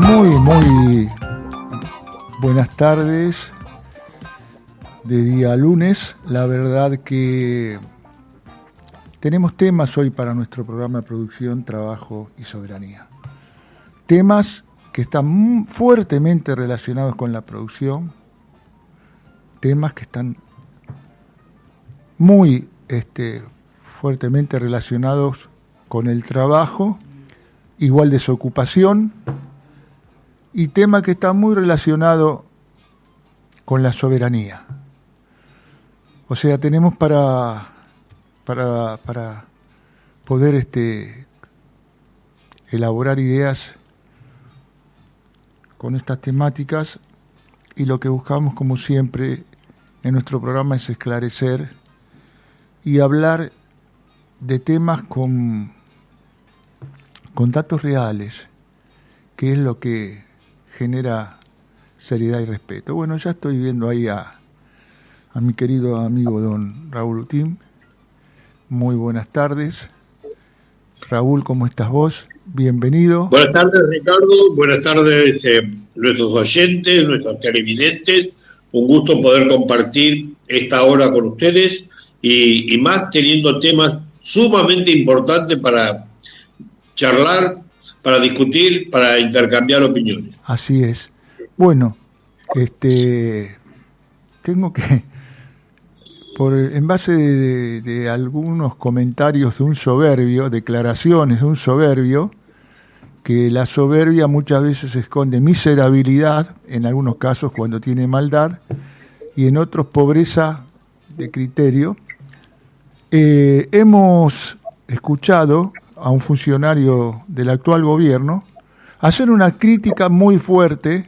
Muy buenas tardes de día lunes. La verdad que tenemos temas hoy para nuestro programa de producción, trabajo y soberanía. Temas que están fuertemente relacionados con la producción, temas que están muy fuertemente relacionados con el trabajo, igual desocupación, y tema que está muy relacionado con la soberanía. O sea, tenemos para poder elaborar ideas con estas temáticas, y lo que buscamos, como siempre, en nuestro programa es esclarecer y hablar de temas con datos reales, que es lo que genera seriedad y respeto. Bueno, ya estoy viendo ahí a mi querido amigo don Raúl Utim. Muy buenas tardes. Raúl, ¿cómo estás vos? Bienvenido. Buenas tardes, Ricardo. Buenas tardes, nuestros oyentes, nuestros televidentes. Un gusto poder compartir esta hora con ustedes y más teniendo temas sumamente importantes para charlar, para discutir, para intercambiar opiniones. Así es. Bueno, tengo que, en base de algunos comentarios de un soberbio, declaraciones de un soberbio, que la soberbia muchas veces esconde miserabilidad, en algunos casos cuando tiene maldad, y en otros pobreza de criterio. Hemos escuchado a un funcionario del actual gobierno hacer una crítica muy fuerte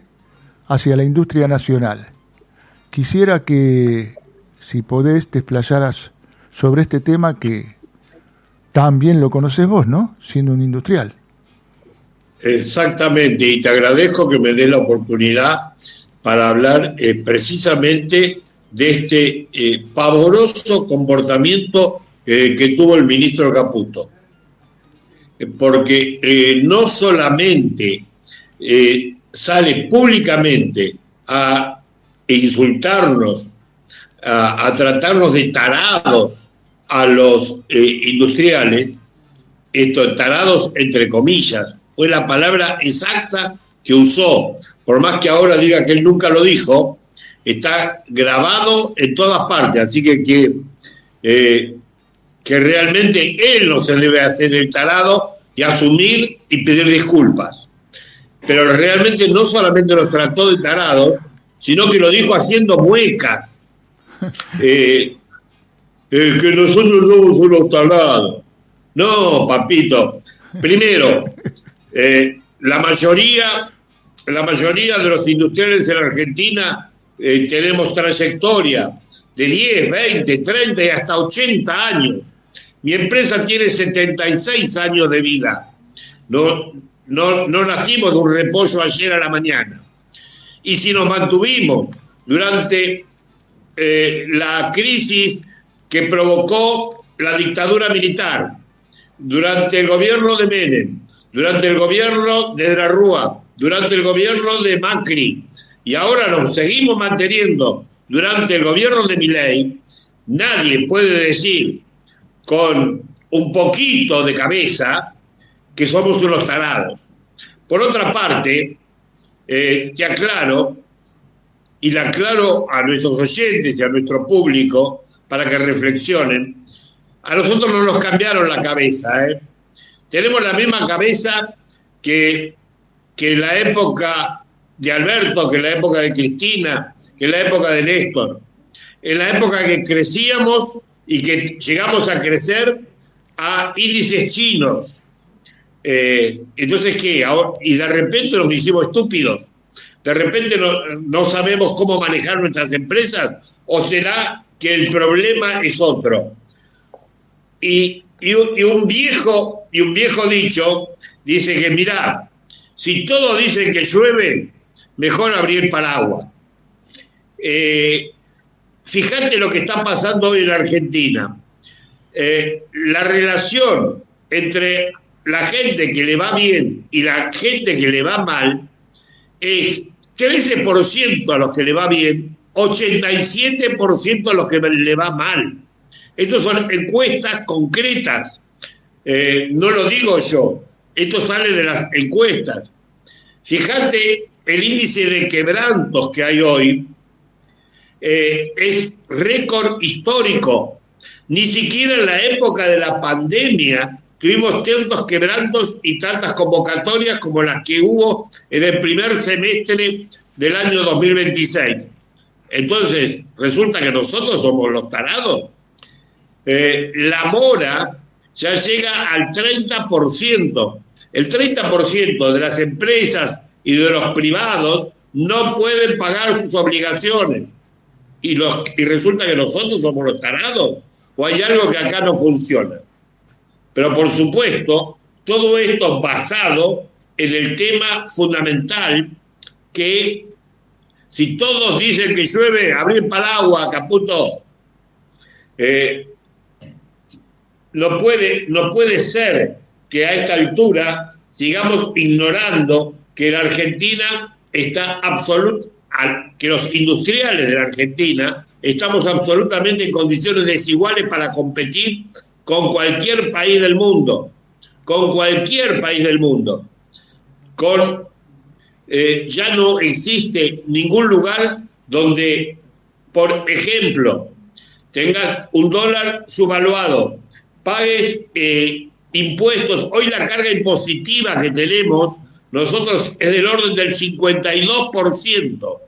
hacia la industria nacional. Quisiera que, si podés, te explayaras sobre este tema que también lo conoces vos, ¿no? Siendo un industrial. Exactamente, y te agradezco que me des la oportunidad para hablar precisamente de este pavoroso comportamiento que tuvo el ministro Caputo. Porque no solamente sale públicamente a insultarnos, a tratarnos de tarados a los industriales, tarados entre comillas, fue la palabra exacta que usó, por más que ahora diga que él nunca lo dijo, está grabado en todas partes, así que realmente él no se debe hacer el tarado y asumir y pedir disculpas. Pero realmente no solamente nos trató de tarados, sino que lo dijo haciendo muecas. Que nosotros somos unos tarados. No, papito. Primero, la mayoría de los industriales en Argentina tenemos trayectoria de 10, 20, 30 y hasta 80 años. Mi empresa tiene 76 años de vida. No nacimos de un repollo ayer a la mañana. Y si nos mantuvimos durante la crisis que provocó la dictadura militar, durante el gobierno de Menem, durante el gobierno de De la Rúa, durante el gobierno de Macri, y ahora nos seguimos manteniendo durante el gobierno de Milei, nadie puede decir con un poquito de cabeza que somos unos tarados. Por otra parte, te aclaro, y le aclaro a nuestros oyentes y a nuestro público para que reflexionen, a nosotros no nos cambiaron la cabeza, Tenemos la misma cabeza que en la época de Alberto, que en la época de Cristina, que en la época de Néstor. En la época que crecíamos y que llegamos a crecer a índices chinos. Entonces, ¿qué? Ahora, y de repente nos hicimos estúpidos. De repente no sabemos cómo manejar nuestras empresas, o será que el problema es otro. Y un viejo dicho dice que, mirá, si todos dicen que llueve, mejor abrir paraguas. Fíjate lo que está pasando hoy en Argentina. La relación entre la gente que le va bien y la gente que le va mal es 13% a los que le va bien, 87% a los que le va mal. Estas son encuestas concretas, no lo digo yo, esto sale de las encuestas. Fíjate, el índice de quebrantos que hay hoy es récord histórico. Ni siquiera en la época de la pandemia tuvimos tantos quebrantos y tantas convocatorias como las que hubo en el primer semestre del año 2026. Entonces, resulta que nosotros somos los tarados. La mora ya llega al 30%. El 30% de las empresas y de los privados no pueden pagar sus obligaciones. Y resulta que nosotros somos los tarados. ¿O hay algo que acá no funciona? Pero por supuesto, todo esto basado en el tema fundamental que si todos dicen que llueve, abrir paraguas, caputo. No puede ser que a esta altura sigamos ignorando que la Argentina está que los industriales de la Argentina estamos absolutamente en condiciones desiguales para competir con cualquier país del mundo, ya no existe ningún lugar donde, por ejemplo, tengas un dólar subvaluado, pagues impuestos. Hoy la carga impositiva que tenemos nosotros es del orden del 52%.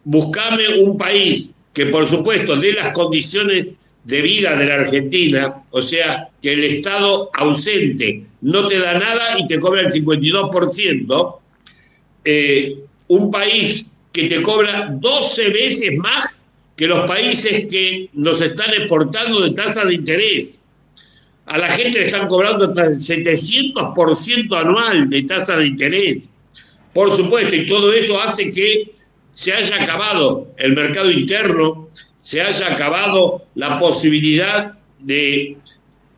Buscame un país que, por supuesto, dé las condiciones de vida de la Argentina, o sea, que el Estado ausente no te da nada y te cobra el 52%, un país que te cobra 12 veces más que los países que nos están exportando de tasa de interés. A la gente le están cobrando hasta el 700% anual de tasa de interés. Por supuesto, y todo eso hace que se haya acabado el mercado interno, se haya acabado la posibilidad de,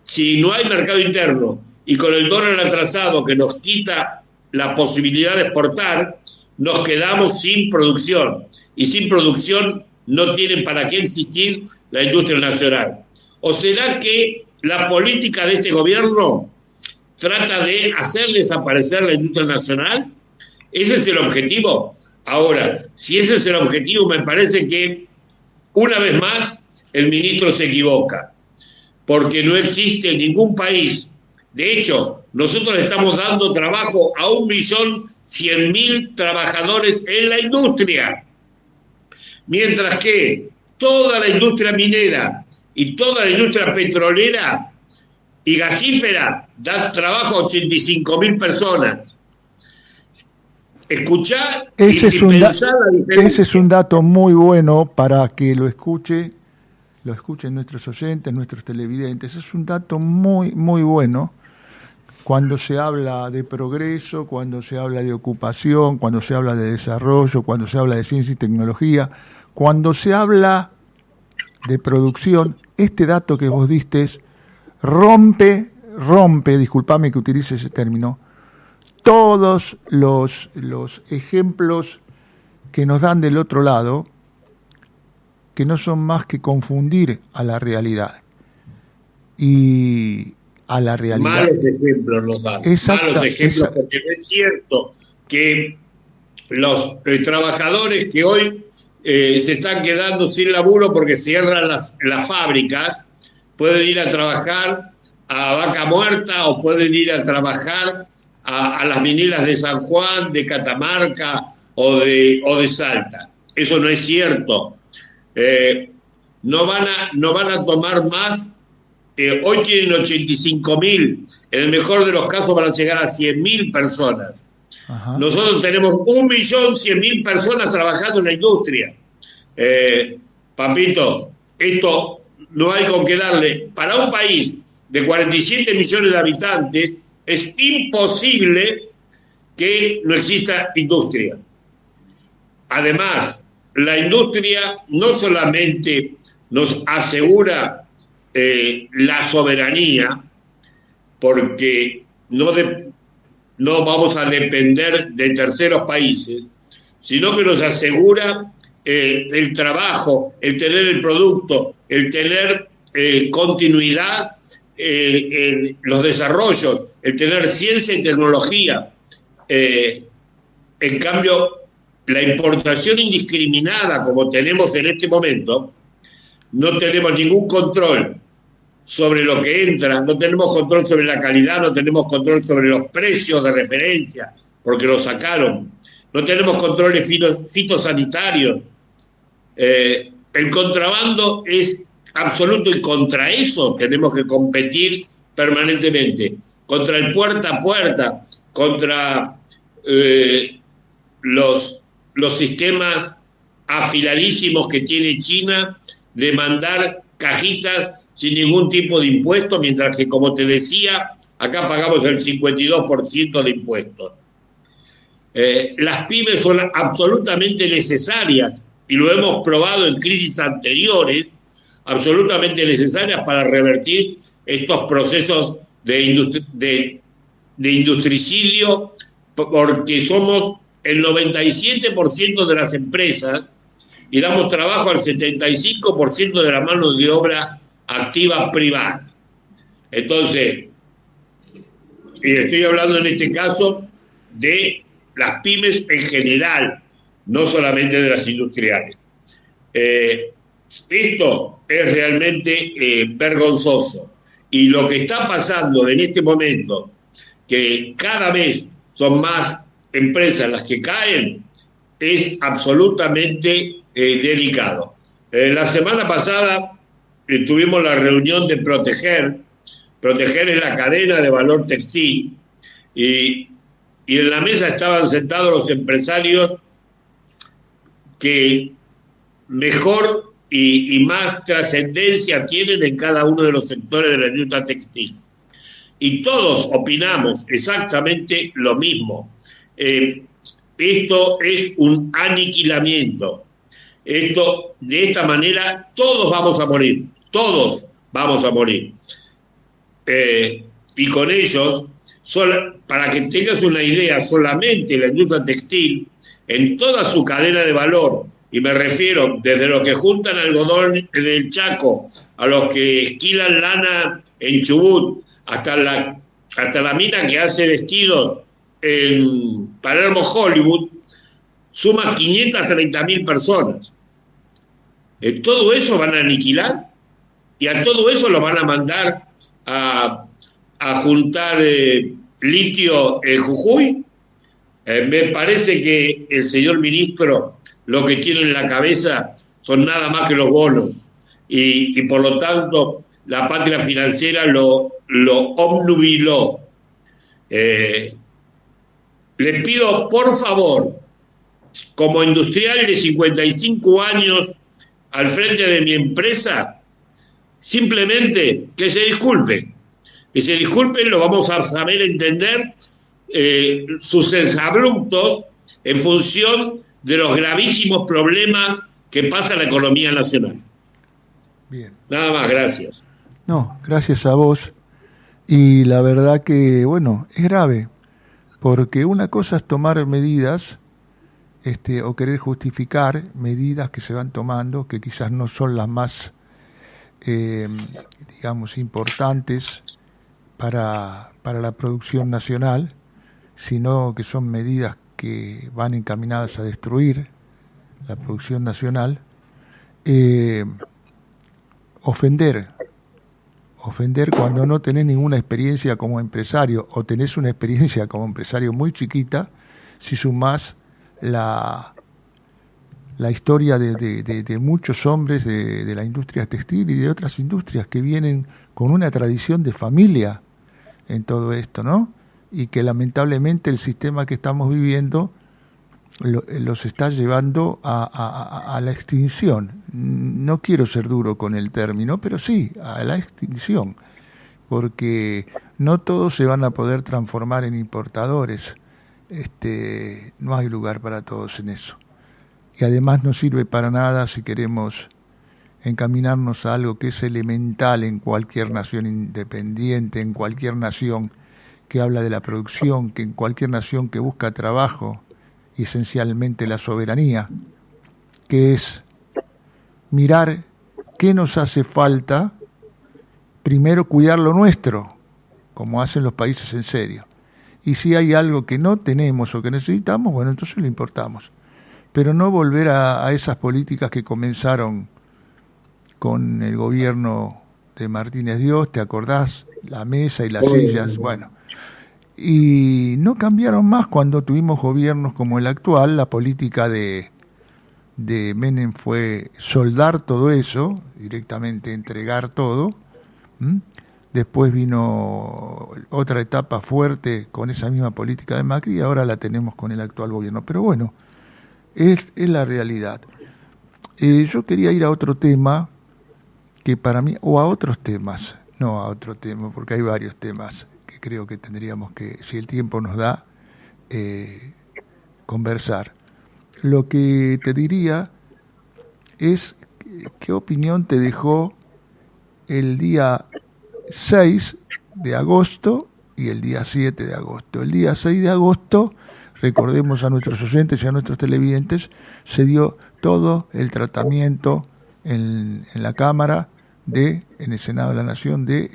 si no hay mercado interno y con el dólar atrasado que nos quita la posibilidad de exportar, nos quedamos sin producción. Y sin producción no tiene para qué existir la industria nacional. ¿O será que la política de este gobierno trata de hacer desaparecer la industria nacional? ¿Ese es el objetivo? Ahora, si ese es el objetivo, me parece que una vez más el ministro se equivoca, porque no existe ningún país. De hecho, nosotros estamos dando trabajo a 1.100.000 trabajadores en la industria, mientras que toda la industria minera y toda la industria petrolera y gasífera da trabajo a 85.000 personas. Escuchá ese es un dato muy bueno para que lo escuchen nuestros oyentes, nuestros televidentes. Es un dato muy, muy bueno cuando se habla de progreso, cuando se habla de ocupación, cuando se habla de desarrollo, cuando se habla de ciencia y tecnología, cuando se habla de producción. Este dato que vos diste rompe, disculpame que utilice ese término, todos los ejemplos que nos dan del otro lado, que no son más que confundir a la realidad. Y a la realidad. Malos ejemplos nos dan. Malos ejemplos, porque no es cierto que los trabajadores que hoy se están quedando sin laburo porque cierran las fábricas, pueden ir a trabajar a Vaca Muerta o pueden ir a trabajar a las mineras de San Juan, de Catamarca o de Salta. Eso no es cierto. No van a tomar más. Hoy tienen 85.000. En el mejor de los casos van a llegar a 100.000 personas. Ajá. Nosotros tenemos 1.100.000 personas trabajando en la industria. Papito, esto no hay con qué darle. Para un país de 47 millones de habitantes, es imposible que no exista industria. Además, la industria no solamente nos asegura la soberanía, porque no vamos a depender de terceros países, sino que nos asegura el trabajo, el tener el producto, el tener continuidad en los desarrollos, el tener ciencia y tecnología. En cambio, la importación indiscriminada, como tenemos en este momento, no tenemos ningún control sobre lo que entra, no tenemos control sobre la calidad, no tenemos control sobre los precios de referencia, porque los sacaron, no tenemos controles fitosanitarios. El contrabando es absoluto y contra eso tenemos que competir permanentemente, contra el puerta a puerta, contra los sistemas afiladísimos que tiene China de mandar cajitas sin ningún tipo de impuesto, mientras que, como te decía, acá pagamos el 52% de impuestos. Las pymes son absolutamente necesarias, y lo hemos probado en crisis anteriores, absolutamente necesarias para revertir estos procesos de industricidio, porque somos el 97% de las empresas y damos trabajo al 75% de la mano de obra activa privada. Entonces, y estoy hablando en este caso de las pymes en general, no solamente de las industriales. Esto es realmente vergonzoso. Y lo que está pasando en este momento, que cada vez son más empresas las que caen, es absolutamente delicado. La semana pasada tuvimos la reunión de Proteger. Proteger es la cadena de valor textil, y en la mesa estaban sentados los empresarios que mejor y más trascendencia tienen en cada uno de los sectores de la industria textil. Y todos opinamos exactamente lo mismo. Esto es un aniquilamiento. De esta manera todos vamos a morir, todos vamos a morir. Y con ellos, para que tengas una idea, solamente la industria textil, en toda su cadena de valor, y me refiero desde los que juntan algodón en el Chaco, a los que esquilan lana en Chubut, hasta la mina que hace vestidos en Palermo, Hollywood, suma 530.000 personas. Todo eso van a aniquilar, y a todo eso lo van a mandar a juntar litio en Jujuy. Me parece que el señor ministro lo que tiene en la cabeza son nada más que los bonos, y por lo tanto la patria financiera lo obnubiló. Le pido, por favor, como industrial de 55 años al frente de mi empresa, simplemente que se disculpen. Que se disculpen, lo vamos a saber entender sus exabruptos en función de los gravísimos problemas que pasa la economía nacional. Bien. Nada más, gracias. No, gracias a vos. Y la verdad que, bueno, es grave, porque una cosa es tomar medidas o querer justificar medidas que se van tomando, que quizás no son las más, digamos, importantes para la producción nacional, sino que son medidas que van encaminadas a destruir la producción nacional. Ofender cuando no tenés ninguna experiencia como empresario, o tenés una experiencia como empresario muy chiquita, si sumás la historia de muchos hombres de la industria textil y de otras industrias que vienen con una tradición de familia en todo esto, ¿no? Y que lamentablemente el sistema que estamos viviendo los está llevando a la extinción. No quiero ser duro con el término, pero sí, a la extinción, porque no todos se van a poder transformar en importadores. No hay lugar para todos en eso. Y además no sirve para nada si queremos encaminarnos a algo que es elemental en cualquier nación independiente, en cualquier nación que habla de la producción, que en cualquier nación que busca trabajo, y esencialmente la soberanía, que es mirar qué nos hace falta, primero cuidar lo nuestro, como hacen los países en serio. Y si hay algo que no tenemos o que necesitamos, bueno, entonces lo importamos. Pero no volver a esas políticas que comenzaron con el gobierno de Martínez Dios, ¿te acordás? La mesa y las sillas, bueno. Y no cambiaron más cuando tuvimos gobiernos como el actual. La política de Menem fue soldar todo eso, directamente entregar todo. Después vino otra etapa fuerte con esa misma política de Macri y ahora la tenemos con el actual gobierno. Pero bueno, es la realidad. Yo quería ir a otro tema que para mí, o a otros temas, no a otro tema, porque hay varios temas que creo que tendríamos que, si el tiempo nos da, conversar. Lo que te diría es qué opinión te dejó el día 6 de agosto y el día 7 de agosto. El día 6 de agosto, recordemos a nuestros oyentes y a nuestros televidentes, se dio todo el tratamiento en la Cámara en el Senado de la Nación de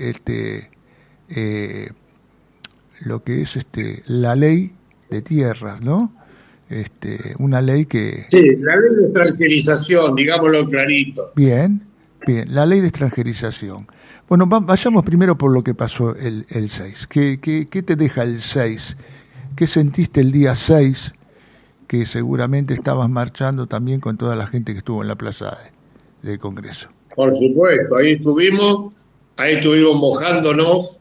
lo que es la ley de tierras, ¿no? Una ley que... Sí, la ley de extranjerización, digámoslo clarito. Bien, la ley de extranjerización. Bueno, vayamos primero por lo que pasó el 6. ¿Qué te deja el 6? ¿Qué sentiste el día 6? Que seguramente estabas marchando también con toda la gente que estuvo en la plaza del Congreso. Por supuesto, ahí estuvimos mojándonos,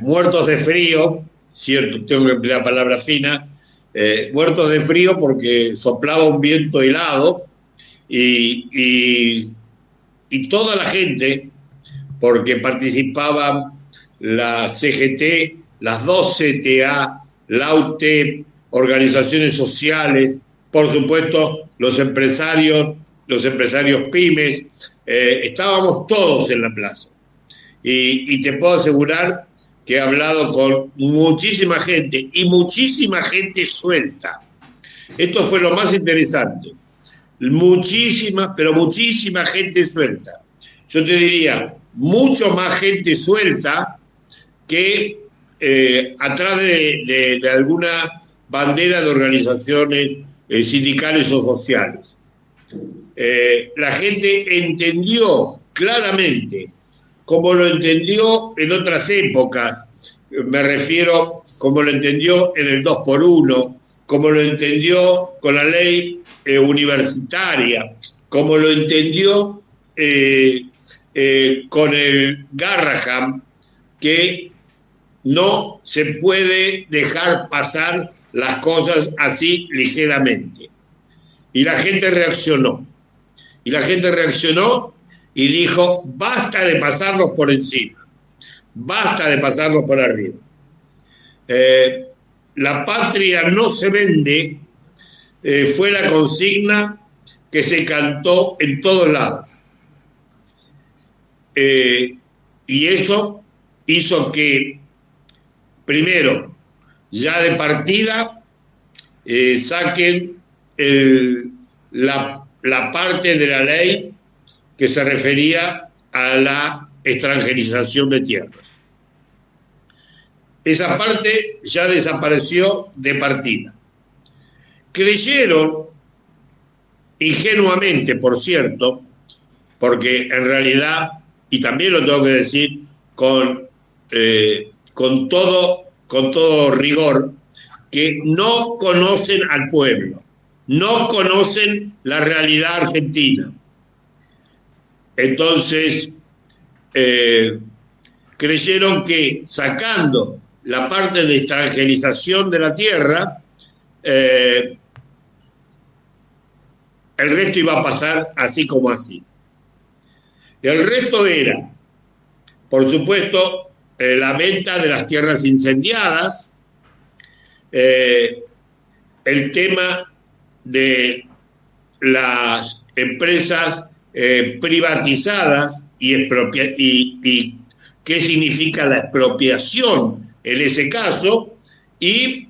muertos de frío, cierto, tengo que emplear palabra fina, muertos de frío porque soplaba un viento helado y toda la gente, porque participaban la CGT, las dos CTA, la UTEP, organizaciones sociales, por supuesto los empresarios pymes, estábamos todos en la plaza. Y te puedo asegurar que he hablado con muchísima gente y muchísima gente suelta. Esto fue lo más interesante. Muchísima gente suelta. Yo te diría, mucho más gente suelta que atrás de alguna bandera de organizaciones sindicales o sociales. La gente entendió claramente, como lo entendió en otras épocas, me refiero como lo entendió en el 2x1, como lo entendió con la ley universitaria, como lo entendió con el Garraham, que no se puede dejar pasar las cosas así ligeramente. Y la gente reaccionó. Y dijo, basta de pasarlos por encima, basta de pasarlos por arriba. La patria no se vende, fue la consigna que se cantó en todos lados. Y eso hizo que, primero, ya de partida, saquen la parte de la ley que se refería a la extranjerización de tierras. Esa parte ya desapareció de partida. Creyeron, ingenuamente, por cierto, porque en realidad, y también lo tengo que decir con todo rigor, que no conocen al pueblo, no conocen la realidad argentina. Entonces, creyeron que sacando la parte de extranjerización de la tierra, el resto iba a pasar así como así. El resto era, por supuesto, la venta de las tierras incendiadas, el tema de las empresas privatizadas y qué significa la expropiación en ese caso y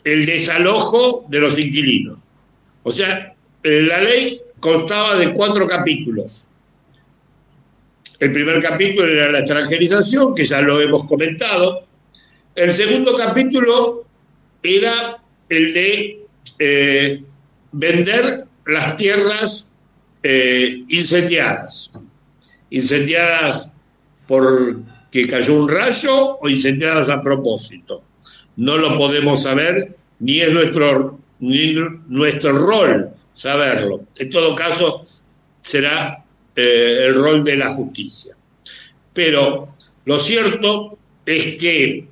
el desalojo de los inquilinos. O sea, la ley constaba de 4 capítulos. El primer capítulo era la extranjerización, que ya lo hemos comentado. El segundo capítulo era el de vender las tierras incendiadas. Incendiadas porque cayó un rayo o incendiadas a propósito. No lo podemos saber, ni es nuestro rol saberlo. En todo caso, será el rol de la justicia. Pero lo cierto es que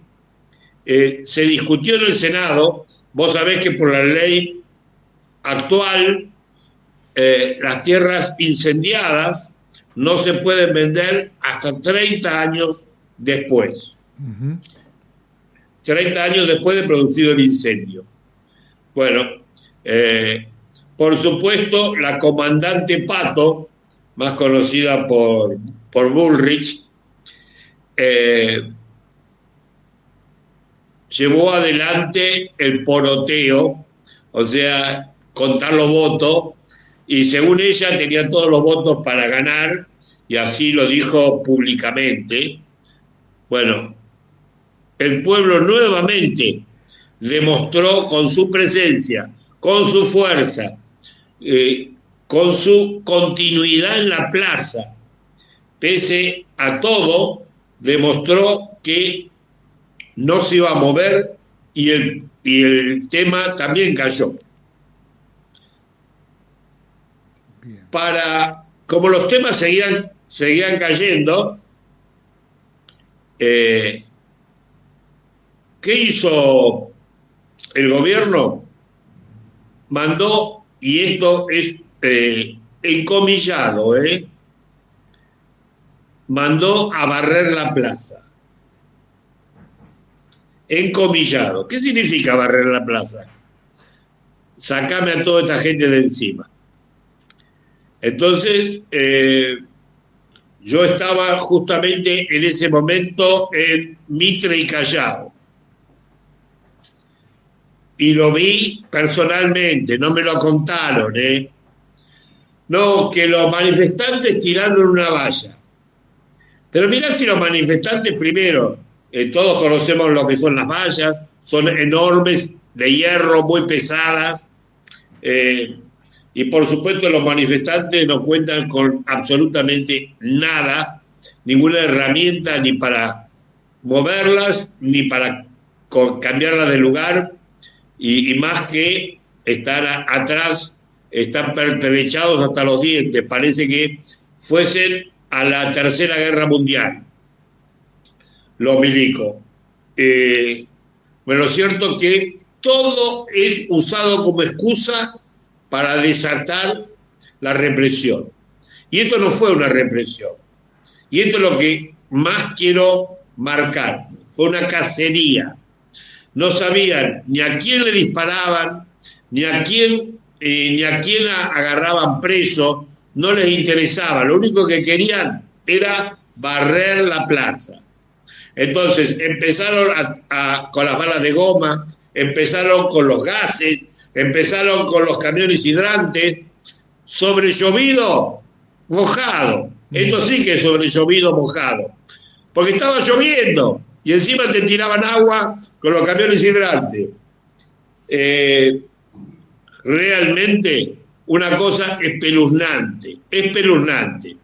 se discutió en el Senado. Vos sabés que por la ley actual las tierras incendiadas no se pueden vender hasta 30 años después. 30 años después de producido el incendio. Bueno, por supuesto, la comandante Pato, más conocida por Bullrich, llevó adelante el poroteo, o sea, contar los votos, y según ella tenía todos los votos para ganar, y así lo dijo públicamente. Bueno, el pueblo nuevamente demostró con su presencia, con su fuerza, con su continuidad en la plaza, pese a todo, demostró que no se iba a mover y el tema también cayó. Bien. Como los temas seguían cayendo, ¿qué hizo el gobierno? Mandó, y esto es encomillado, mandó a barrer la plaza. Encomillado. ¿Qué significa barrer la plaza? Sacame a toda esta gente de encima. Entonces, yo estaba justamente en ese momento en Mitre y Callao. Y lo vi personalmente, no me lo contaron, No, que los manifestantes tiraron una valla. Pero mirá si los manifestantes, primero, todos conocemos lo que son las vallas, son enormes, de hierro, muy pesadas, y por supuesto los manifestantes no cuentan con absolutamente nada, ninguna herramienta ni para moverlas, ni para cambiarlas de lugar, y más que estar atrás, están pertrechados hasta los dientes, parece que fuesen a la Tercera Guerra Mundial, los milicos. Bueno, lo cierto es que todo es usado como excusa para desatar la represión. Y esto no fue una represión. Y esto es lo que más quiero marcar. Fue una cacería. No sabían ni a quién le disparaban, ni a quién agarraban preso, no les interesaba. Lo único que querían era barrer la plaza. Entonces empezaron con las balas de goma, empezaron con los gases, empezaron con los camiones hidrantes, sobre llovido, mojado. Esto sí que es sobre llovido, mojado. Porque estaba lloviendo y encima te tiraban agua con los camiones hidrantes. Realmente una cosa espeluznante, espeluznante.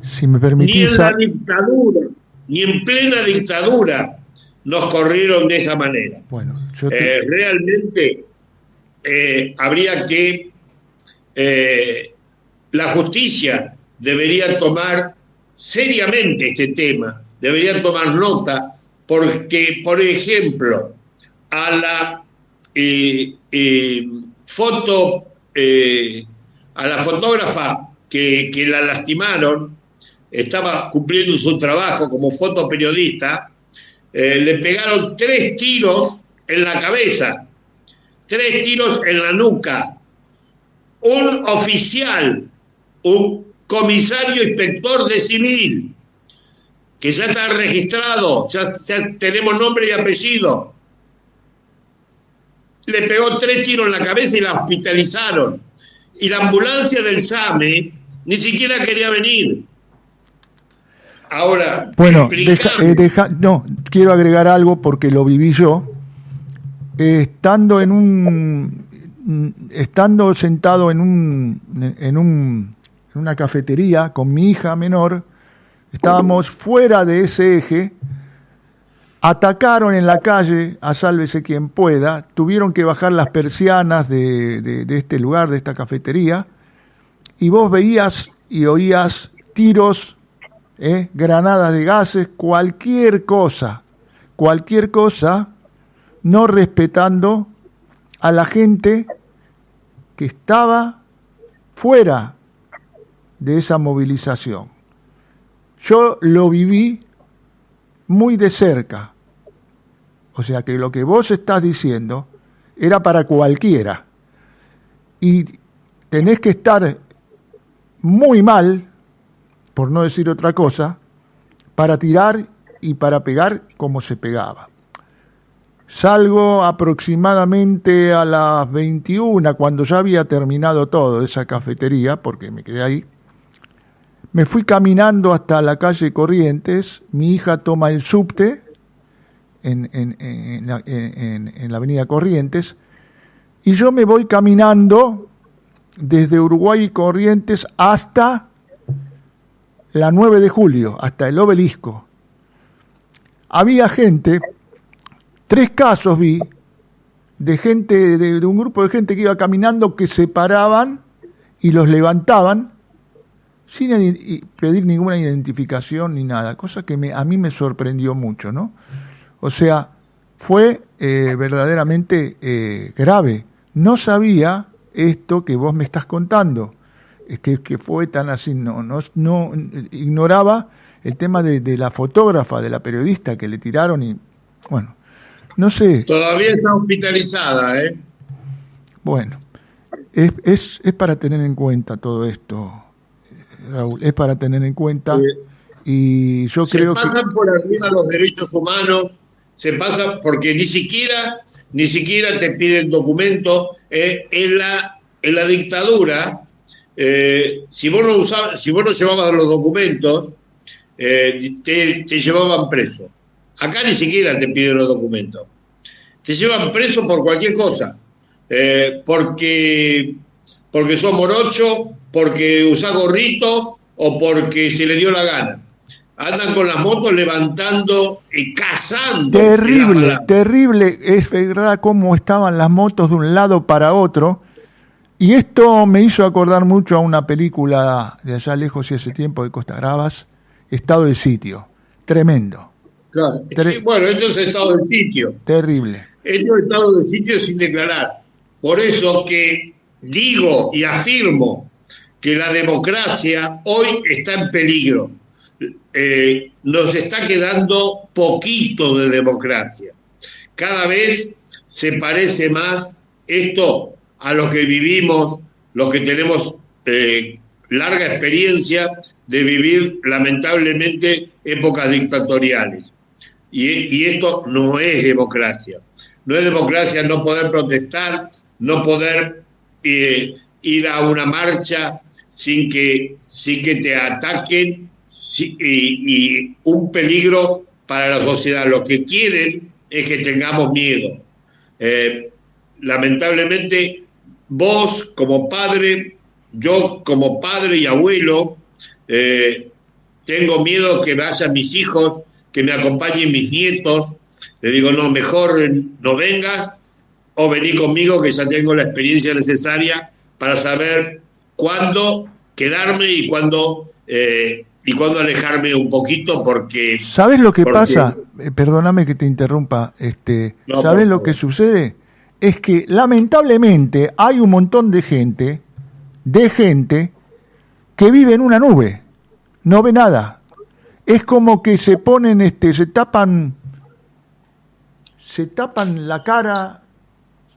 Si me permitís, ni en la dictadura, ni en plena dictadura nos corrieron de esa manera. Bueno, realmente habría que la justicia debería tomar seriamente este tema, debería tomar nota, porque, por ejemplo, a la fotógrafa que la lastimaron, estaba cumpliendo su trabajo como fotoperiodista, le pegaron 3 tiros en la cabeza, 3 tiros en la nuca. Un oficial, un comisario inspector de civil, que ya está registrado, ya tenemos nombre y apellido. Le pegó 3 tiros en la cabeza y la hospitalizaron. Y la ambulancia del SAME ni siquiera quería venir. Ahora, bueno, no, quiero agregar algo porque lo viví yo. Estando sentado en una cafetería con mi hija menor, estábamos fuera de ese eje, atacaron en la calle a sálvese quien pueda, tuvieron que bajar las persianas de este lugar, de esta cafetería, y vos veías y oías tiros, granadas de gases, cualquier cosa, no respetando a la gente que estaba fuera de esa movilización. Yo lo viví muy de cerca. O sea que lo que vos estás diciendo era para cualquiera. Y tenés que estar muy mal, por no decir otra cosa, para tirar y para pegar como se pegaba. Salgo aproximadamente a las 21, cuando ya había terminado todo de esa cafetería, porque me quedé ahí. Me fui caminando hasta la calle Corrientes, mi hija toma el subte en la avenida Corrientes, y yo me voy caminando desde Uruguay y Corrientes hasta la 9 de julio, hasta el Obelisco. Había gente, 3 casos vi, de gente, de un grupo de gente que iba caminando, que se paraban y los levantaban sin pedir ninguna identificación ni nada, cosa que a mí me sorprendió mucho, ¿no? O sea, fue verdaderamente grave. No sabía esto que vos me estás contando, que fue tan así, no ignoraba el tema de la fotógrafa, de la periodista que le tiraron y, bueno, no sé. Todavía está hospitalizada, ¿eh? Bueno, es para tener en cuenta todo esto, Raúl, es para tener en cuenta, y yo creo que... Se pasan por arriba los derechos humanos, se pasa porque ni siquiera te piden documentos. En la dictadura, si vos no llevabas los documentos, te llevaban preso. Acá ni siquiera te piden los documentos. Te llevan preso por cualquier cosa. Porque sos morocho, porque usás gorrito o porque se le dio la gana. Andan con las motos levantando y cazando. Terrible, es verdad cómo estaban las motos de un lado para otro. Y esto me hizo acordar mucho a una película de allá lejos y hace tiempo, de Costa Gravas, Estado de Sitio. Tremendo. Claro. Bueno, esto es estado de sitio. Terrible. Esto es estado de sitio sin declarar. Por eso que digo y afirmo que la democracia hoy está en peligro. Nos está quedando poquito de democracia. Cada vez se parece más esto a lo que vivimos, los que tenemos larga experiencia de vivir lamentablemente épocas dictatoriales. Y esto no es democracia. No es democracia no poder protestar, no poder ir a una marcha sin que te ataquen, y un peligro para la sociedad. Lo que quieren es que tengamos miedo. Lamentablemente, vos como padre, yo como padre y abuelo, tengo miedo que vayan mis hijos, que me acompañen mis nietos. Le digo, no, mejor no vengas, o vení conmigo, que ya tengo la experiencia necesaria para saber cuándo quedarme y cuándo alejarme un poquito, porque... ¿Sabes lo que pasa? Perdóname que te interrumpa. No, ¿sabes lo que sucede? Es que lamentablemente hay un montón de gente que vive en una nube, no ve nada. Es como que se ponen, se tapan la cara,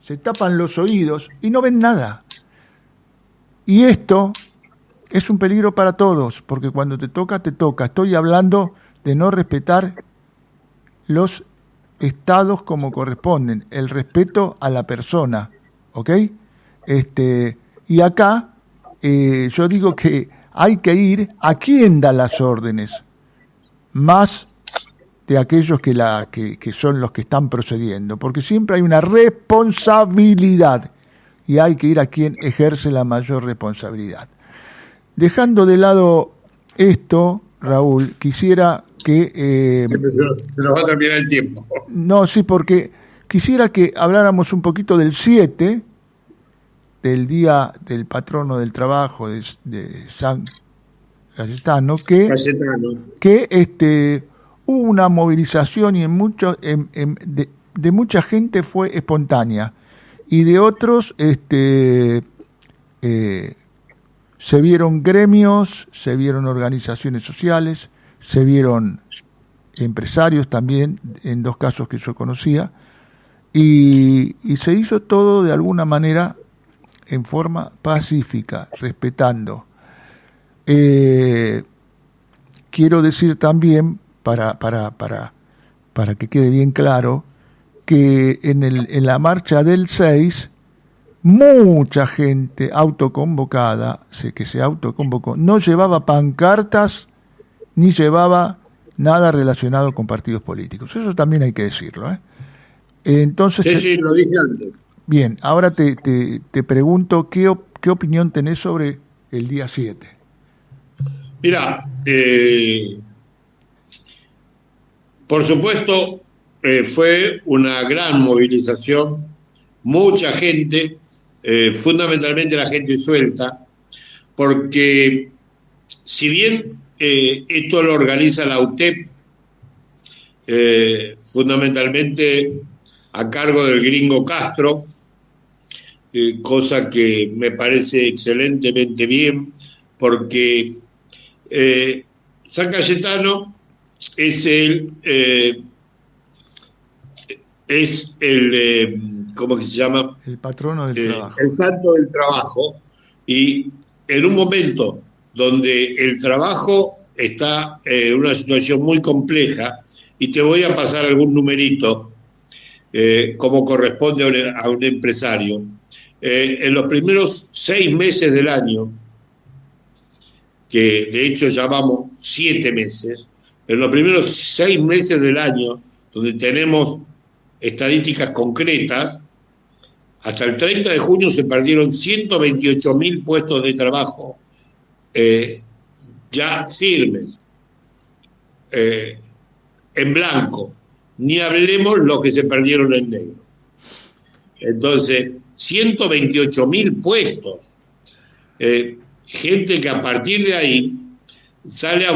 se tapan los oídos y no ven nada. Y esto es un peligro para todos, porque cuando te toca, te toca. Estoy hablando de no respetar los estados como corresponden, el respeto a la persona, ¿ok? Y acá yo digo que hay que ir a quién da las órdenes, más de aquellos que son los que están procediendo, porque siempre hay una responsabilidad y hay que ir a quien ejerce la mayor responsabilidad. Dejando de lado esto, Raúl, quisiera que... se nos va a terminar el tiempo. No, sí, porque quisiera que habláramos un poquito del 7, del Día del Patrono del Trabajo de San Cayetano, que hubo una movilización y de mucha gente fue espontánea, y de otros se vieron gremios, se vieron organizaciones sociales, se vieron empresarios también, en 2 casos que yo conocía, y se hizo todo de alguna manera en forma pacífica, respetando. Quiero decir también, para que quede bien claro, que en la marcha del 6, mucha gente autoconvocada, que se autoconvocó, no llevaba pancartas ni llevaba nada relacionado con partidos políticos. Eso también hay que decirlo, ¿eh? Entonces, sí, lo dije antes. Bien, ahora te pregunto, ¿qué opinión tenés sobre el día 7? Mira, por supuesto, fue una gran movilización, mucha gente, fundamentalmente la gente suelta, porque si bien esto lo organiza la UTEP, fundamentalmente a cargo del gringo Castro, cosa que me parece excelentemente bien, porque San Cayetano es el ¿cómo que se llama? El patrono del trabajo. El santo del trabajo, y en un momento donde el trabajo está en una situación muy compleja, y te voy a pasar algún numerito, como corresponde a un empresario. En los primeros 6 meses del año, que de hecho llamamos 7 meses, en los primeros 6 meses del año, donde tenemos estadísticas concretas, hasta el 30 de junio se perdieron 128.000 puestos de trabajo ya firmes, en blanco. Ni hablemos los que se perdieron en negro. Entonces, 128.000 puestos. Gente que a partir de ahí sale a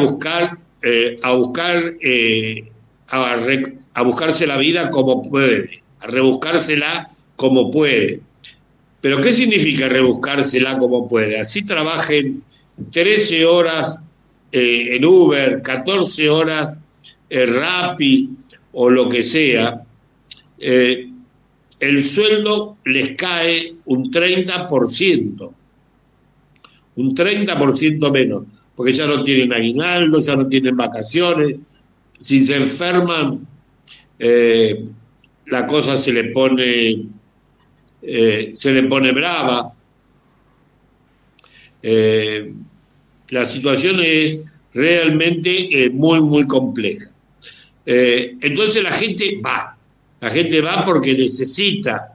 buscarse la vida como puede, a rebuscársela como puede. ¿Pero qué significa rebuscársela como puede? Así trabajen 13 horas en Uber, 14 horas en Rappi o lo que sea, el sueldo les cae un 30%. Un 30% menos, porque ya no tienen aguinaldo, ya no tienen vacaciones. Si se enferman, la cosa se le pone brava. La situación es realmente muy, muy compleja. Entonces la gente va porque necesita,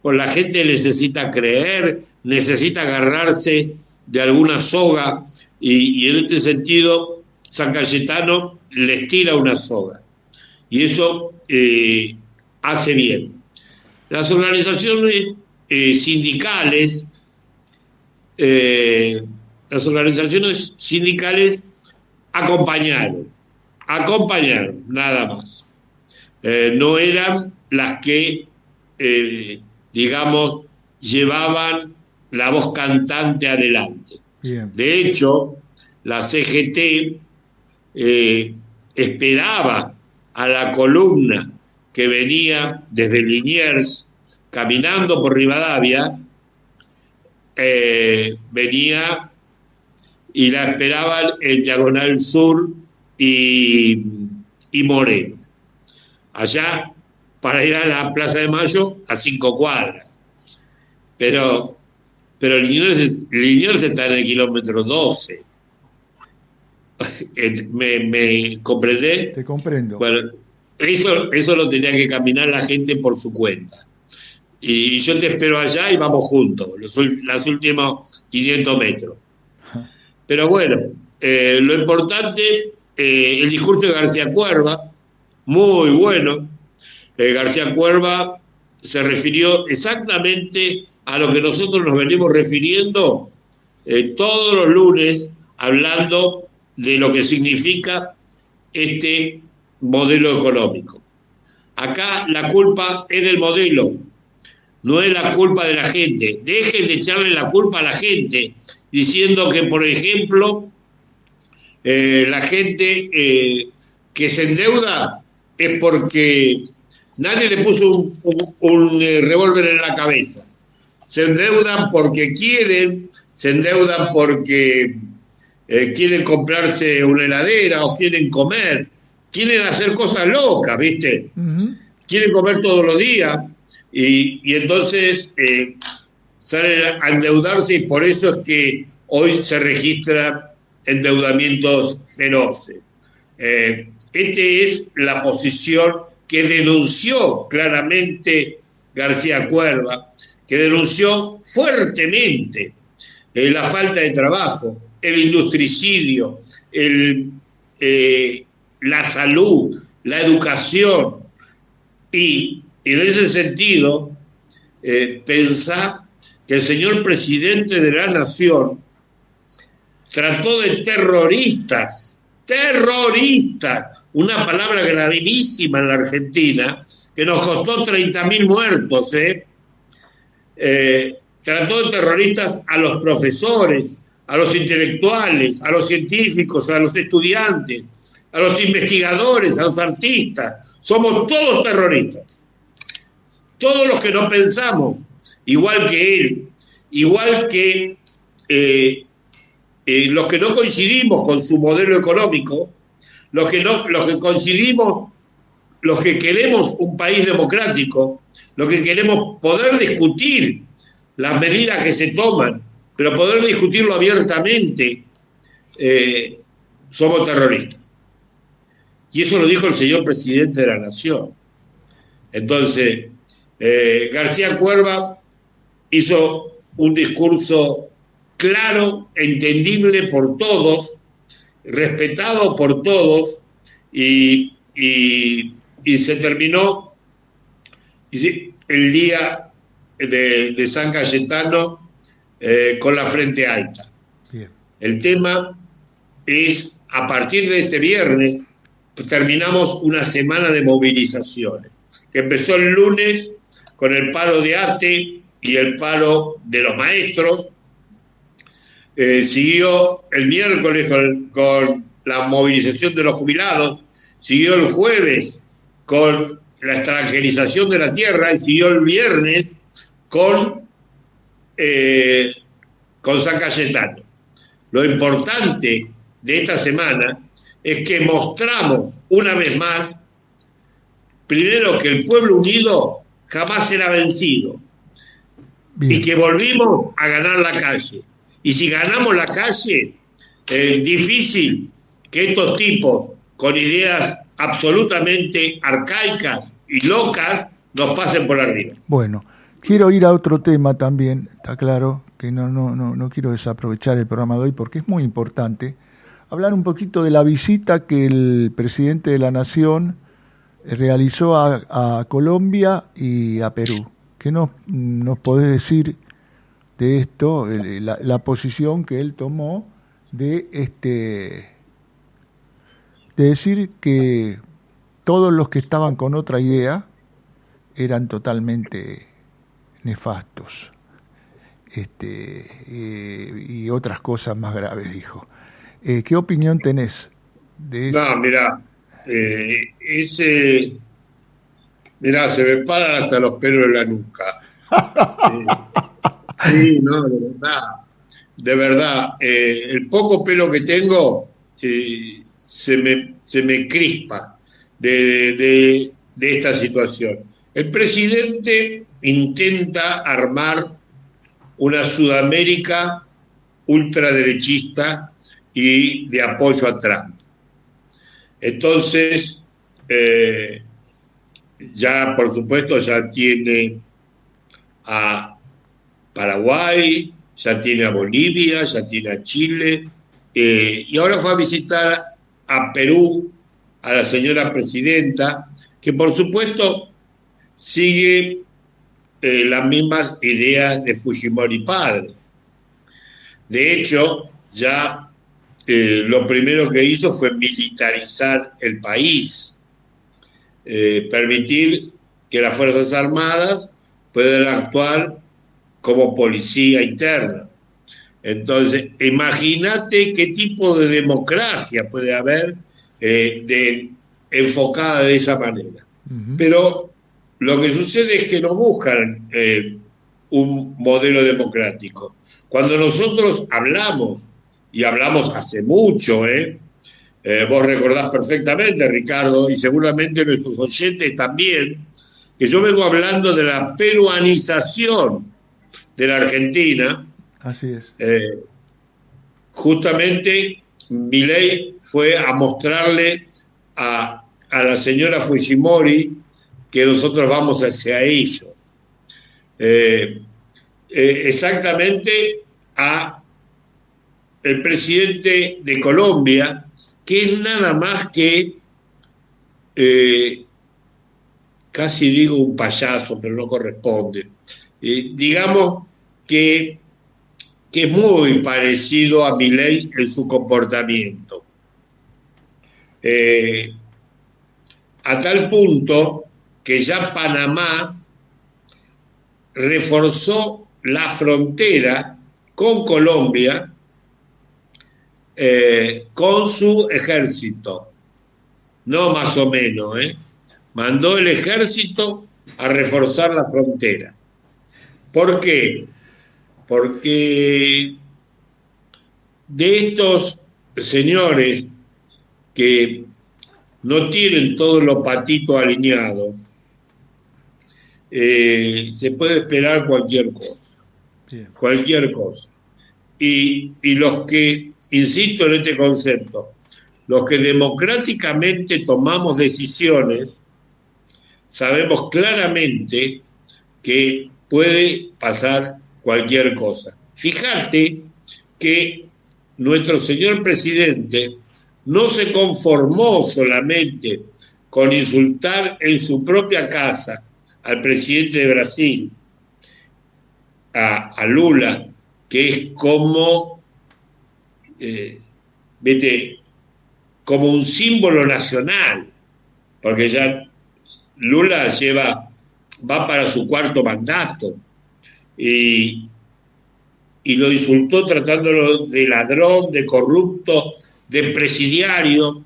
la gente necesita creer, necesita agarrarse de alguna soga, y en este sentido San Cayetano les tira una soga, y eso hace bien. Las organizaciones sindicales acompañaron, nada más. No eran las que, digamos, llevaban la voz cantante adelante. Bien. De hecho, la CGT esperaba a la columna que venía desde Liniers, caminando por Rivadavia, venía y la esperaban en Diagonal Sur, y, y Moreno. Allá, para ir a la Plaza de Mayo, a 5 cuadras. Pero Liniers está en el kilómetro 12. ¿Me comprendés? Te comprendo. Bueno, eso lo tenía que caminar la gente por su cuenta. Y yo te espero allá y vamos juntos, los últimos 500 metros. Pero bueno, lo importante, el discurso de García Cuerva, muy bueno. García Cuerva se refirió exactamente a lo que nosotros nos venimos refiriendo todos los lunes, hablando de lo que significa este modelo económico. Acá la culpa es del modelo, no es la culpa de la gente. Dejen de echarle la culpa a la gente, diciendo que, por ejemplo, la gente que se endeuda es porque nadie le puso un revólver en la cabeza. Se endeudan porque quieren, se endeudan porque quieren comprarse una heladera o quieren comer, quieren hacer cosas locas, ¿viste? Uh-huh. Quieren comer todos los días y entonces salen a endeudarse, y por eso es que hoy se registran endeudamientos feroces. Esta es la posición que denunció claramente García Cuerva, que denunció fuertemente la falta de trabajo, el industricidio, la salud, la educación. Y en ese sentido, pensar que el señor presidente de la Nación trató de terroristas, una palabra gravísima en la Argentina, que nos costó 30.000 muertos, trató de terroristas a los profesores, a los intelectuales, a los científicos, a los estudiantes, a los investigadores, a los artistas. Somos todos terroristas. Todos los que no pensamos igual que él, igual que los que no coincidimos con su modelo económico, los que coincidimos, los que queremos un país democrático, los que queremos poder discutir las medidas que se toman, pero poder discutirlo abiertamente, somos terroristas. Y eso lo dijo el señor presidente de la Nación. Entonces, García Cuerva hizo un discurso claro, entendible por todos, respetado por todos, y se terminó el día de San Cayetano con la frente alta. Bien. El tema es, a partir de este viernes, terminamos una semana de movilizaciones, que empezó el lunes con el paro de ATE y el paro de los maestros, siguió el miércoles con la movilización de los jubilados, siguió el jueves con la extranjerización de la tierra y siguió el viernes con San Cayetano. Lo importante de esta semana es que mostramos una vez más, primero, que el pueblo unido jamás será vencido. Bien. Y que volvimos a ganar la calle. Y si ganamos la calle, es difícil que estos tipos con ideas absolutamente arcaicas y locas nos pasen por arriba. Bueno, quiero ir a otro tema también, está claro que no quiero desaprovechar el programa de hoy porque es muy importante. Hablar un poquito de la visita que el presidente de la Nación realizó a Colombia y a Perú. ¿Qué nos podés decir de esto, la posición que él tomó de decir que todos los que estaban con otra idea eran totalmente nefastos, y otras cosas más graves, dijo? ¿Qué opinión tenés de eso? No, mirá, se me paran hasta los pelos de la nuca. Sí, no, de verdad, el poco pelo que tengo se me crispa de esta situación. El presidente intenta armar una Sudamérica ultraderechista y de apoyo a Trump. Entonces, ya por supuesto ya tiene a Paraguay, ya tiene a Bolivia, ya tiene a Chile, y ahora fue a visitar a Perú, a la señora presidenta, que por supuesto sigue las mismas ideas de Fujimori padre. De hecho, ya lo primero que hizo fue militarizar el país, permitir que las Fuerzas Armadas puedan actuar como policía interna. Entonces, imagínate qué tipo de democracia puede haber enfocada de esa manera. Uh-huh. Pero lo que sucede es que no buscan un modelo democrático. Cuando nosotros hablamos, y hablamos hace mucho, vos recordás perfectamente, Ricardo, y seguramente nuestros oyentes también, que yo vengo hablando de la peruanización de la Argentina. Así es. Justamente Milei fue a mostrarle a la señora Fujimori que nosotros vamos hacia ellos. Exactamente a el presidente de Colombia, que es nada más que, casi digo un payaso, pero no corresponde. Digamos que es muy parecido a Milei en su comportamiento. A tal punto que ya Panamá reforzó la frontera con Colombia con su ejército, no más o menos, mandó el ejército a reforzar la frontera. ¿Por qué? Porque de estos señores que no tienen todos los patitos alineados, se puede esperar cualquier cosa. Bien. Cualquier cosa. Y los que, insisto en este concepto, los que democráticamente tomamos decisiones, sabemos claramente que puede pasar cualquier cosa. Fíjate que nuestro señor presidente no se conformó solamente con insultar en su propia casa al presidente de Brasil, a Lula, que es como, como un símbolo nacional, porque ya Lula va para su cuarto mandato, y lo insultó tratándolo de ladrón, de corrupto, de presidiario,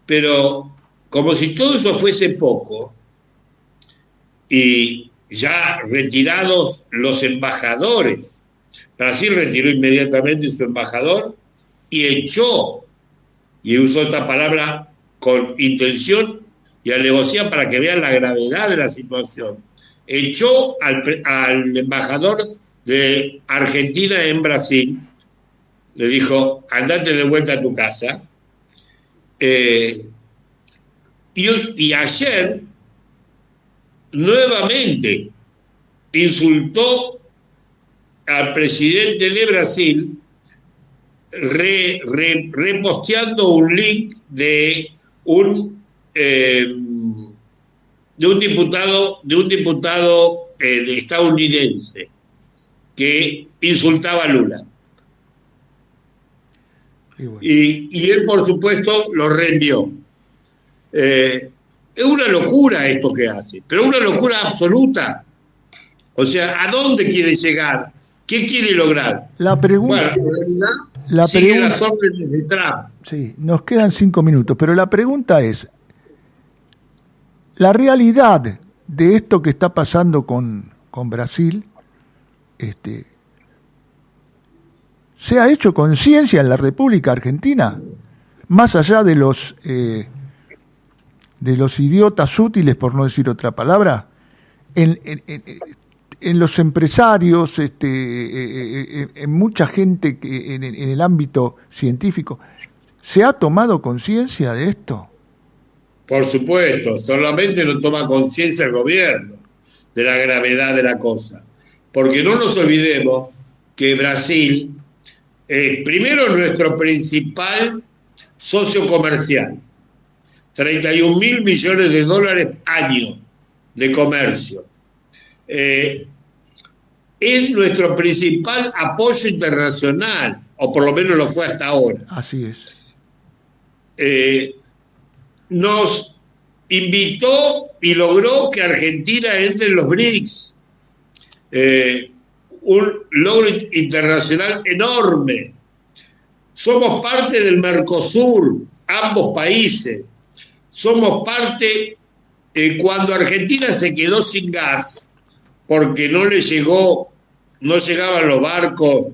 pero como si todo eso fuese poco, y ya retirados los embajadores, Brasil retiró inmediatamente su embajador y echó, y usó esta palabra con intención y alevosía para que vean la gravedad de la situación, echó al embajador de Argentina en Brasil, le dijo, andate de vuelta a tu casa. Y ayer, nuevamente, insultó al presidente de Brasil, reposteando un link de un diputado estadounidense que insultaba a Lula. Y él, por supuesto, lo reenvió. Es una locura esto que hace, pero una locura absoluta. O sea, ¿a dónde quiere llegar? ¿Qué quiere lograr? La pregunta... Bueno, en realidad, sigue las órdenes de Trump. Sí, nos quedan 5 minutos, pero la pregunta es, la realidad de esto que está pasando con Brasil, ¿se ha hecho conciencia en la República Argentina? más allá de los idiotas útiles, por no decir otra palabra, en los empresarios, en mucha gente en el ámbito científico, ¿se ha tomado conciencia de esto? Por supuesto, solamente no toma conciencia el gobierno de la gravedad de la cosa. Porque no nos olvidemos que Brasil es primero nuestro principal socio comercial. 31 mil millones de dólares año de comercio. Es nuestro principal apoyo internacional, o por lo menos lo fue hasta ahora. Así es. Nos invitó y logró que Argentina entre en los BRICS. Un logro internacional enorme. Somos parte del Mercosur, ambos países. Somos parte, cuando Argentina se quedó sin gas, porque no llegaban los barcos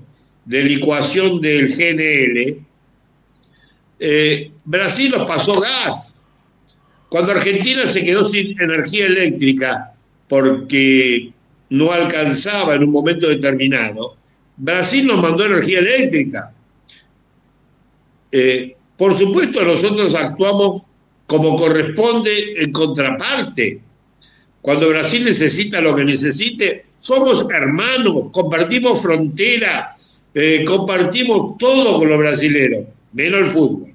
de licuación del GNL, Brasil nos pasó gas. Cuando Argentina se quedó sin energía eléctrica porque no alcanzaba en un momento determinado, Brasil nos mandó energía eléctrica. Por supuesto, nosotros actuamos como corresponde en contraparte. Cuando Brasil necesita lo que necesite, somos hermanos, compartimos frontera, compartimos todo con los brasileños, menos el fútbol.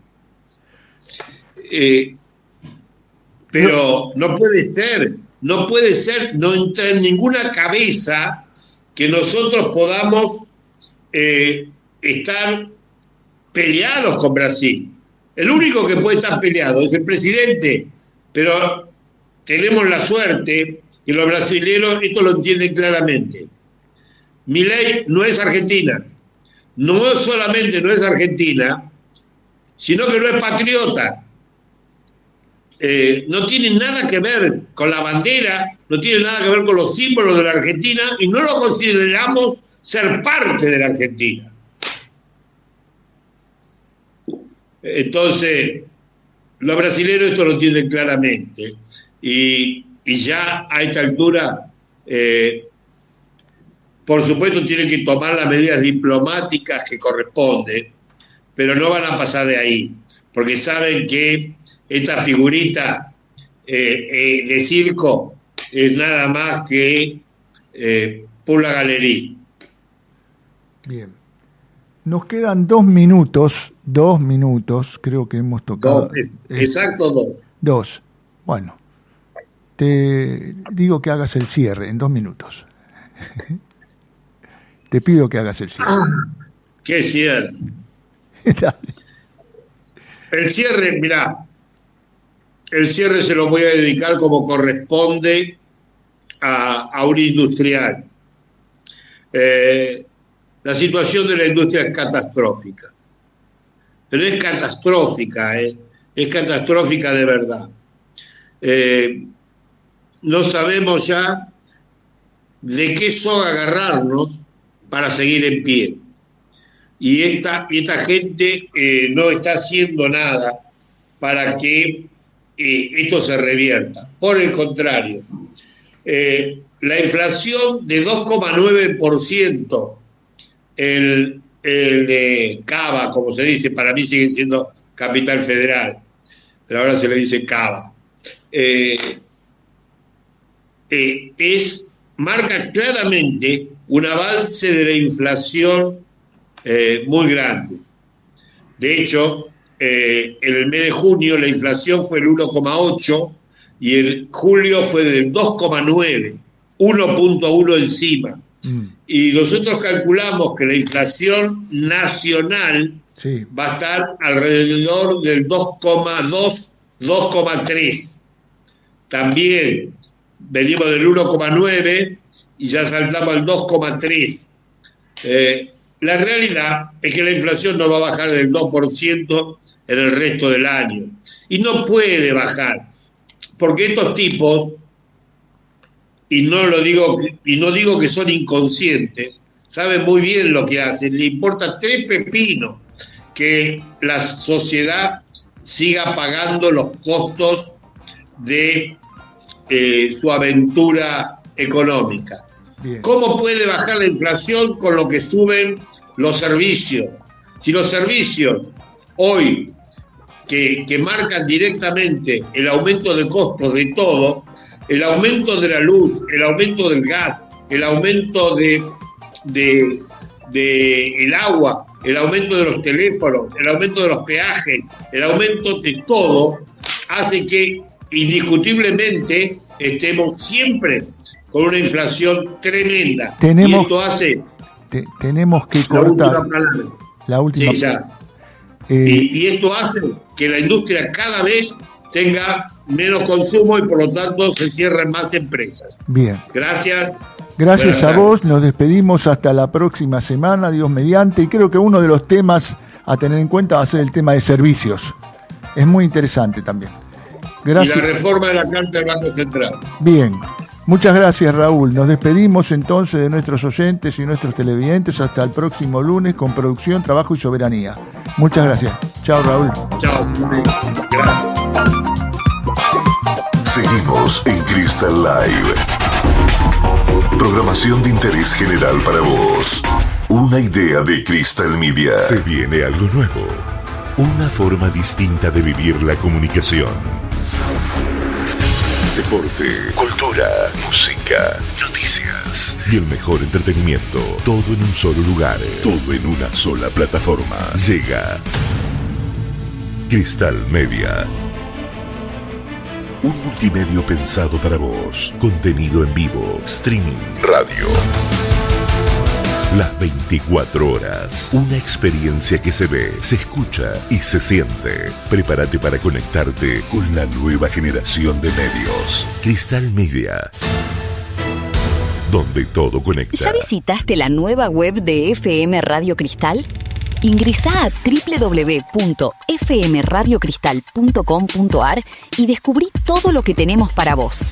Pero no puede ser, no entra en ninguna cabeza que nosotros podamos estar peleados con Brasil. El único que puede estar peleado es el presidente, pero tenemos la suerte que los brasileños esto lo entienden claramente. Milei no es Argentina, no solamente no es Argentina, sino que no es patriota. No tiene nada que ver con la bandera, no tiene nada que ver con los símbolos de la Argentina y no lo consideramos ser parte de la Argentina. Entonces, los brasileños esto lo entienden claramente y ya a esta altura, por supuesto, tienen que tomar las medidas diplomáticas que corresponden, pero no van a pasar de ahí, porque saben que esta figurita de circo es nada más que por la galería. Bien. Nos quedan 2 minutos, creo que hemos tocado. Exacto, 2. 2. Bueno, te digo que hagas el cierre en 2 minutos. Te pido que hagas el cierre. ¿Qué cierre? El cierre, mirá, el cierre se lo voy a dedicar como corresponde a un industrial. La situación de la industria es catastrófica, pero es catastrófica de verdad. No sabemos ya de qué soga agarrarnos para seguir en pie. Y esta gente no está haciendo nada para que esto se revierta. Por el contrario, la inflación de 2,9%, el de Cava, como se dice, para mí sigue siendo Capital Federal, pero ahora se le dice Cava, marca claramente un avance de la inflación muy grande. De hecho, en el mes de junio la inflación fue el 1,8 y en julio fue del 2,9, 1,1 encima. Y nosotros calculamos que la inflación nacional va a estar alrededor del 2,2, 2,3. También venimos del 1,9 y ya saltamos al 2,3. La realidad es que la inflación no va a bajar del 2% en el resto del año. Y no puede bajar, porque estos tipos, y no digo que son inconscientes, saben muy bien lo que hacen, le importa 3 pepinos que la sociedad siga pagando los costos de su aventura económica. Bien. ¿Cómo puede bajar la inflación con lo que suben los servicios? Si los servicios hoy que marcan directamente el aumento de costos de todo, el aumento de la luz, el aumento del gas, el aumento de el agua, el aumento de los teléfonos, el aumento de los peajes, el aumento de todo, hace que indiscutiblemente estemos siempre con una inflación tremenda. Y esto hace... tenemos que cortar la última. Sí, ya. Y esto hace que la industria cada vez tenga menos consumo y por lo tanto se cierren más empresas. Bien. Gracias. Gracias a vos, nos despedimos hasta la próxima semana, Dios mediante, y creo que uno de los temas a tener en cuenta va a ser el tema de servicios. Es muy interesante también. Gracias. Y la reforma de la Carta del Banco Central. Bien. Muchas gracias, Raúl. Nos despedimos entonces de nuestros oyentes y nuestros televidentes hasta el próximo lunes con Producción, Trabajo y Soberanía. Muchas gracias. Chao, Raúl. Chao. Gracias. Seguimos en Cristal Live. Programación de interés general para vos. Una idea de Cristal Media. Se viene algo nuevo. Una forma distinta de vivir la comunicación. Deporte, cultura, música, noticias y el mejor entretenimiento. Todo en un solo lugar. Todo en una sola plataforma. Llega Cristal Media. Un multimedio pensado para vos. Contenido en vivo, streaming, radio. Las 24 horas. Una experiencia que se ve, se escucha y se siente. Prepárate para conectarte con la nueva generación de medios. Cristal Media. Donde todo conecta. ¿Ya visitaste la nueva web de FM Radio Cristal? Ingresá a www.fmradiocristal.com.ar y descubrí todo lo que tenemos para vos.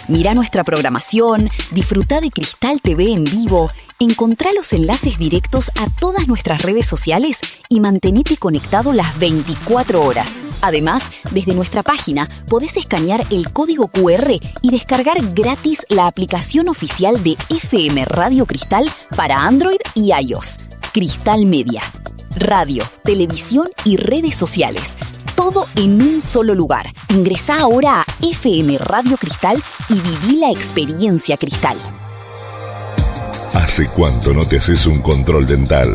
Mirá nuestra programación, disfrutá de Cristal TV en vivo, encontrá los enlaces directos a todas nuestras redes sociales y mantenete conectado las 24 horas. Además, desde nuestra página podés escanear el código QR y descargar gratis la aplicación oficial de FM Radio Cristal para Android y iOS. Cristal Media. Radio, televisión y redes sociales. Todo en un solo lugar. Ingresá ahora a FM Radio Cristal y viví la experiencia Cristal. ¿Hace cuánto no te haces un control dental?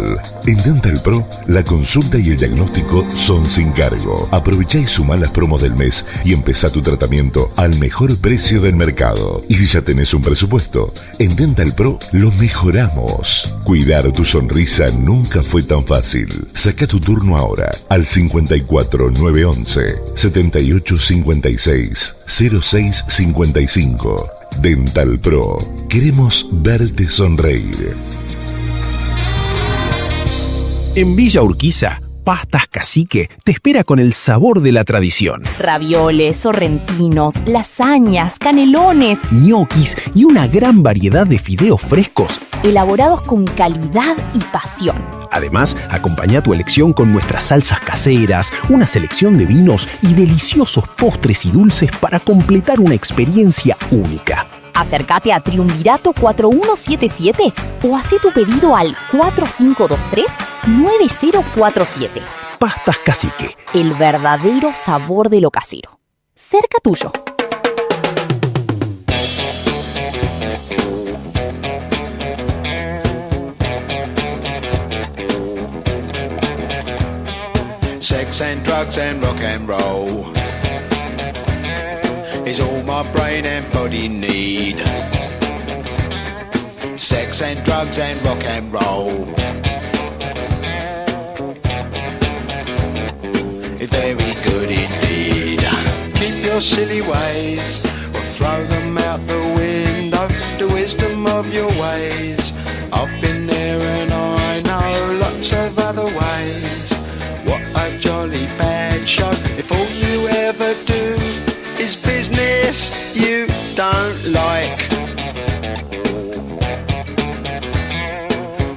En Dental Pro, la consulta y el diagnóstico son sin cargo. Aprovechá y sumá las promos del mes y empezá tu tratamiento al mejor precio del mercado. Y si ya tenés un presupuesto, en Dental Pro lo mejoramos. Cuidar tu sonrisa nunca fue tan fácil. Saca tu turno ahora al 54 911 78 56 06 55. Dental Pro. Queremos verte sonreír. En Villa Urquiza, Pastas Cacique te espera con el sabor de la tradición. Ravioles, sorrentinos, lasañas, canelones, ñoquis y una gran variedad de fideos frescos, elaborados con calidad y pasión. Además, acompaña tu elección con nuestras salsas caseras, una selección de vinos y deliciosos postres y dulces para completar una experiencia única. Acércate a Triunvirato 4177 o haz tu pedido al 4523-9047. Pastas Cacique. El verdadero sabor de lo casero. Cerca tuyo. Sex and drugs and rock and roll is all my brain and body need. Sex and drugs and rock and roll is very good indeed. Keep your silly ways or throw them out the window. The wisdom of your ways. I've been there and I know lots of other ways. What a jolly bad show if all you ever do is business you don't like.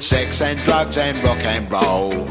Sex and drugs and rock and roll.